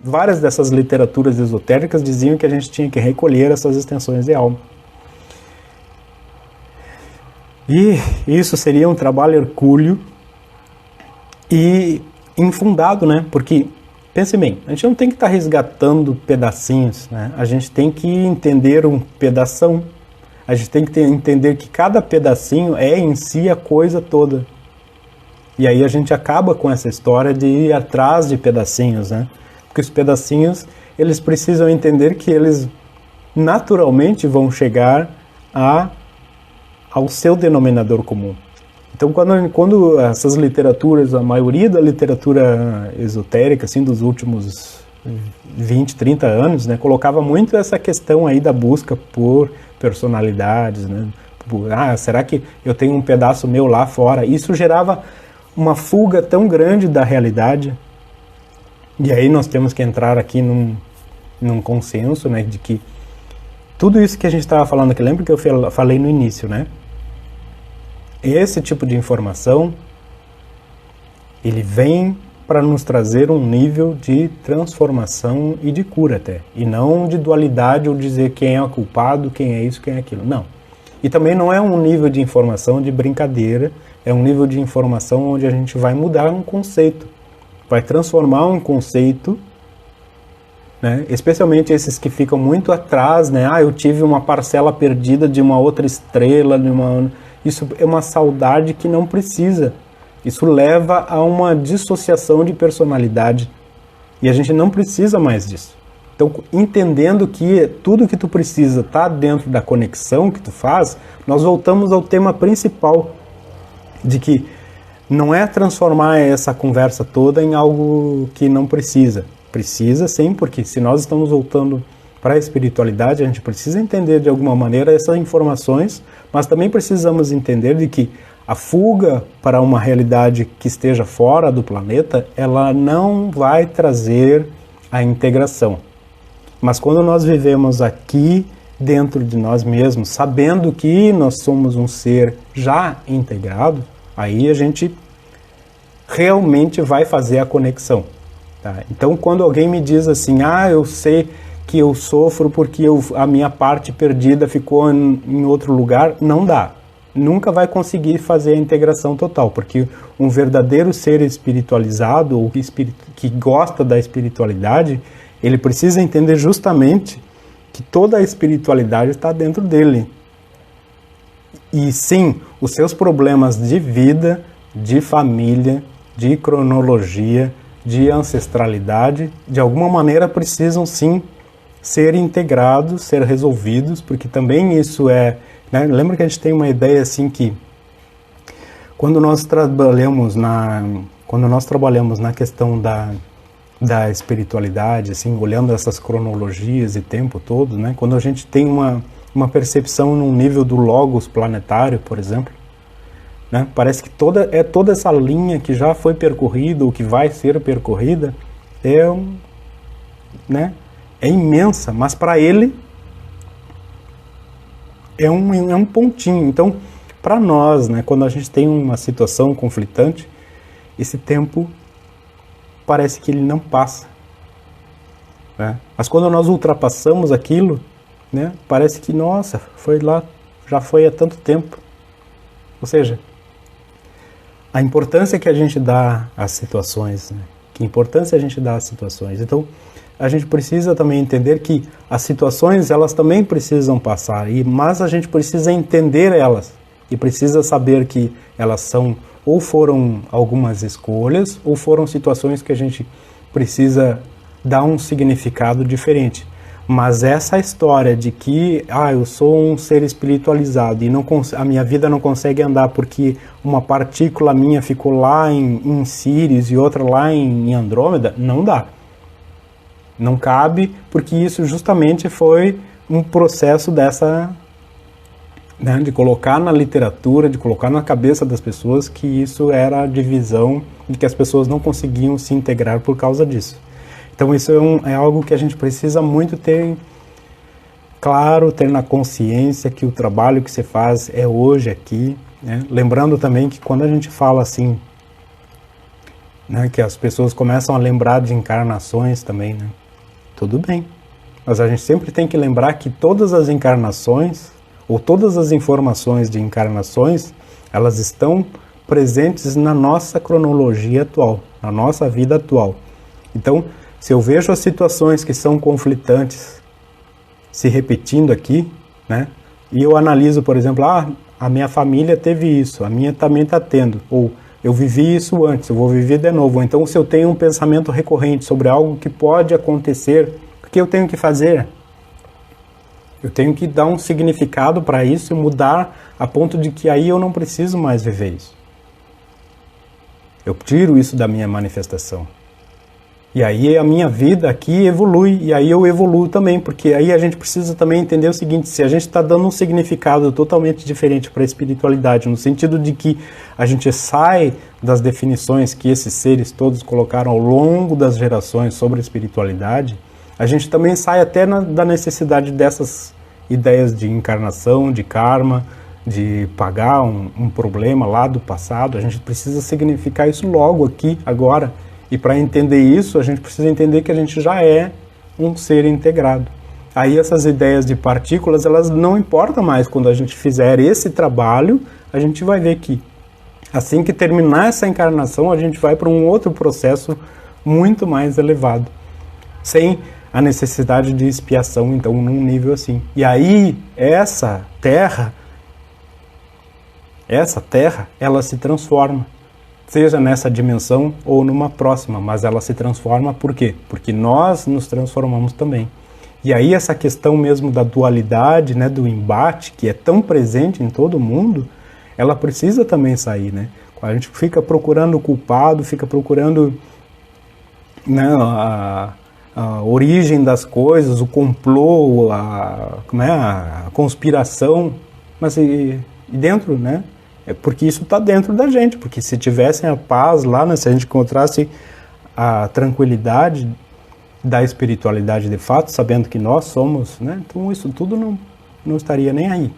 várias dessas literaturas esotéricas diziam que a gente tinha que recolher essas extensões de alma. E isso seria um trabalho hercúleo e infundado, né? Porque, pense bem, a gente não tem que estar resgatando pedacinhos, né? A gente tem que entender um pedação, a gente tem que entender que cada pedacinho é em si a coisa toda. E aí a gente acaba com essa história de ir atrás de pedacinhos, né? Porque os pedacinhos, eles precisam entender que eles naturalmente vão chegar ao seu denominador comum. Então, quando essas literaturas, a maioria da literatura esotérica, assim, dos últimos 20, 30 anos, né, colocava muito essa questão aí da busca por personalidades, né? Será que eu tenho um pedaço meu lá fora? Isso gerava uma fuga tão grande da realidade. E aí nós temos que entrar aqui num consenso, né, de que tudo isso que a gente estava falando aqui, lembra que eu falei no início, né? Esse tipo de informação, ele vem para nos trazer um nível de transformação e de cura até. E não de dualidade ou dizer quem é o culpado, quem é isso, quem é aquilo. Não. E também não é um nível de informação de brincadeira, é um nível de informação onde a gente vai mudar um conceito. Vai transformar um conceito, né? Especialmente esses que ficam muito atrás, né? Eu tive uma parcela perdida de uma outra estrela, isso é uma saudade que não precisa. Isso leva a uma dissociação de personalidade. E a gente não precisa mais disso. Então, entendendo que tudo que tu precisa está dentro da conexão que tu faz, nós voltamos ao tema principal, de que não é transformar essa conversa toda em algo que não precisa. Precisa sim, porque se nós estamos voltando para a espiritualidade, a gente precisa entender de alguma maneira essas informações, mas também precisamos entender de que a fuga para uma realidade que esteja fora do planeta, ela não vai trazer a integração. Mas quando nós vivemos aqui dentro de nós mesmos, sabendo que nós somos um ser já integrado, aí a gente realmente vai fazer a conexão. Tá? Então, quando alguém me diz assim, eu sei que eu sofro porque a minha parte perdida ficou em outro lugar, não dá. Nunca vai conseguir fazer a integração total, porque um verdadeiro ser espiritualizado, ou que gosta da espiritualidade, ele precisa entender justamente que toda a espiritualidade está dentro dele. E sim, os seus problemas de vida, de família, de cronologia, de ancestralidade, de alguma maneira precisam sim ser integrados, ser resolvidos, porque também isso é... Né? Lembra que a gente tem uma ideia assim que quando nós trabalhamos na questão da espiritualidade, assim, olhando essas cronologias e tempo todo, né? Quando a gente tem uma percepção num nível do logos planetário, por exemplo, né? Parece que toda essa linha que já foi percorrida ou que vai ser percorrida é imensa, mas para ele é um pontinho. Então, para nós, né, quando a gente tem uma situação conflitante, esse tempo parece que ele não passa. Né? Mas quando nós ultrapassamos aquilo, né, parece que, nossa, foi lá, já foi há tanto tempo. Ou seja, a importância que a gente dá às situações, né? Que importância a gente dá às situações. Então, a gente precisa também entender que as situações, elas também precisam passar, mas a gente precisa entender elas e precisa saber que elas são, ou foram algumas escolhas, ou foram situações que a gente precisa dar um significado diferente. Mas essa história de que eu sou um ser espiritualizado e a minha vida não consegue andar porque uma partícula minha ficou lá em Sirius e outra lá em Andrômeda, não dá. Não cabe, porque isso justamente foi um processo dessa, né, de colocar na literatura, de colocar na cabeça das pessoas que isso era a divisão e que as pessoas não conseguiam se integrar por causa disso. Então isso é algo que a gente precisa muito ter claro, ter na consciência que o trabalho que você faz é hoje aqui, né? Lembrando também que quando a gente fala assim, né, que as pessoas começam a lembrar de encarnações também, né? Tudo bem, mas a gente sempre tem que lembrar que todas as encarnações, ou todas as informações de encarnações, elas estão presentes na nossa cronologia atual, na nossa vida atual. Então, se eu vejo as situações que são conflitantes se repetindo aqui, né, e eu analiso, por exemplo, a minha família teve isso, a minha também está tendo, ou eu vivi isso antes, eu vou viver de novo. Então, se eu tenho um pensamento recorrente sobre algo que pode acontecer, o que eu tenho que fazer? Eu tenho que dar um significado para isso e mudar a ponto de que aí eu não preciso mais viver isso. Eu tiro isso da minha manifestação. E aí a minha vida aqui evolui, e aí eu evoluo também, porque aí a gente precisa também entender o seguinte: se a gente está dando um significado totalmente diferente para a espiritualidade, no sentido de que a gente sai das definições que esses seres todos colocaram ao longo das gerações sobre a espiritualidade, a gente também sai até da necessidade dessas ideias de encarnação, de karma, de pagar um problema lá do passado. A gente precisa significar isso logo aqui, agora. E para entender isso, a gente precisa entender que a gente já é um ser integrado. Aí essas ideias de partículas, elas não importam mais. Quando a gente fizer esse trabalho, a gente vai ver que assim que terminar essa encarnação, a gente vai para um outro processo muito mais elevado, sem a necessidade de expiação, então, num nível assim. E aí, essa terra, ela se transforma. Seja nessa dimensão ou numa próxima, mas ela se transforma por quê? Porque nós nos transformamos também. E aí essa questão mesmo da dualidade, né, do embate, que é tão presente em todo mundo, ela precisa também sair, né? A gente fica procurando o culpado, fica procurando, né, a origem das coisas, o complô, a conspiração, mas e dentro, né? É porque isso está dentro da gente, porque se tivessem a paz lá, né, se a gente encontrasse a tranquilidade da espiritualidade de fato, sabendo que nós somos, né, então isso tudo não estaria nem aí.